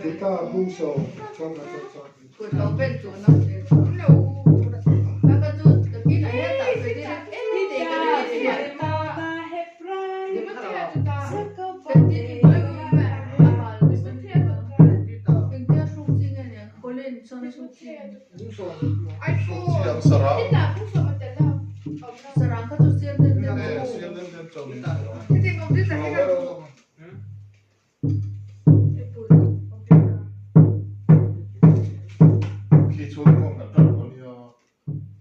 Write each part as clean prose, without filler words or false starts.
Kita bunso trong là cho của tàu bên chỗ nó các chú từ khi này hết tại vì đi thì cái này thì phải nhưng mà cái gì mới mà bên kia sung sinh này có lên cho nó sung sinh sarang các chú xem đến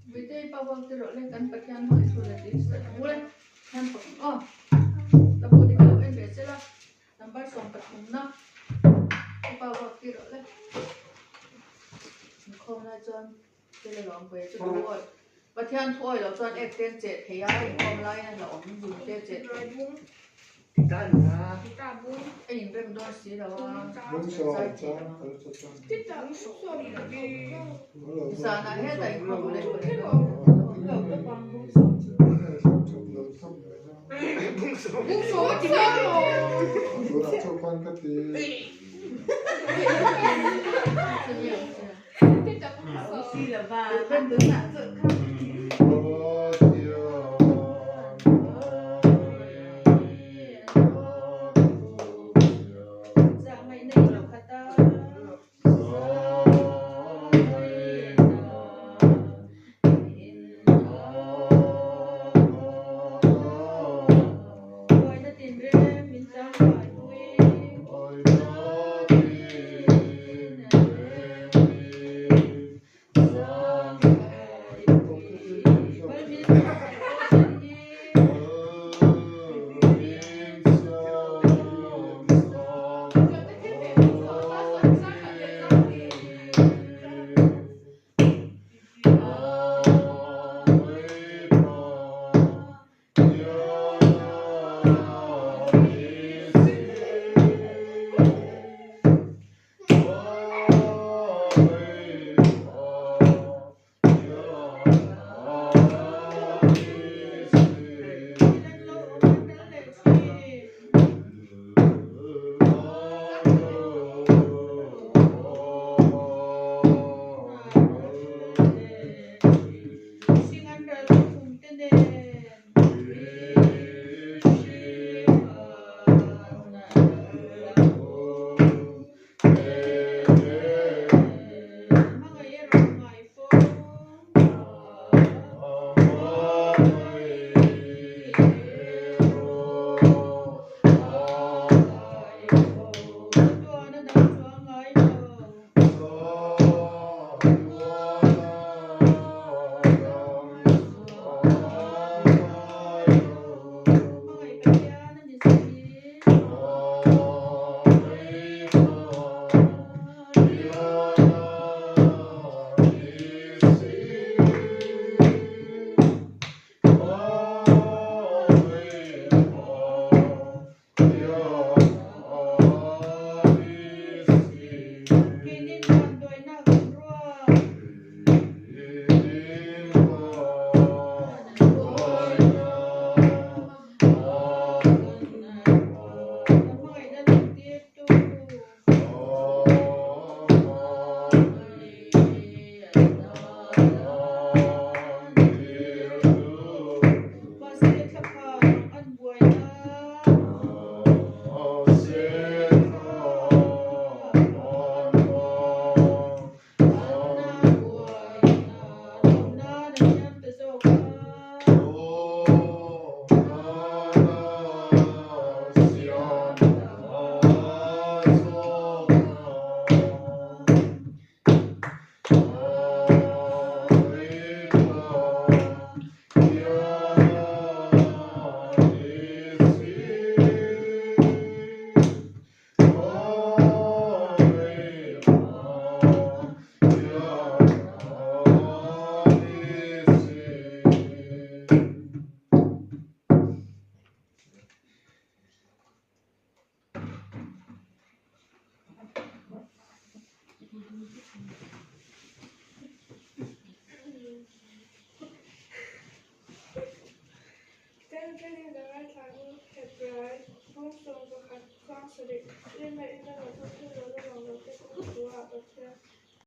Vite pawag tiro lang kan patyan mo isolate sa ulan han pa oh tabo di ko en besela number song patum na pawag tiro lang không là chọn cái là làm về cho đúng rồi và thiên thôi là chọn ép tên chết thì ai không lại là ông dùng tên chết anh bên đó xí là bunso trong sa na hết tại không lên cho quan cái gì bên đứng lại Sten kan innebära att han helt rätt, hon som var kvar så det är med innan och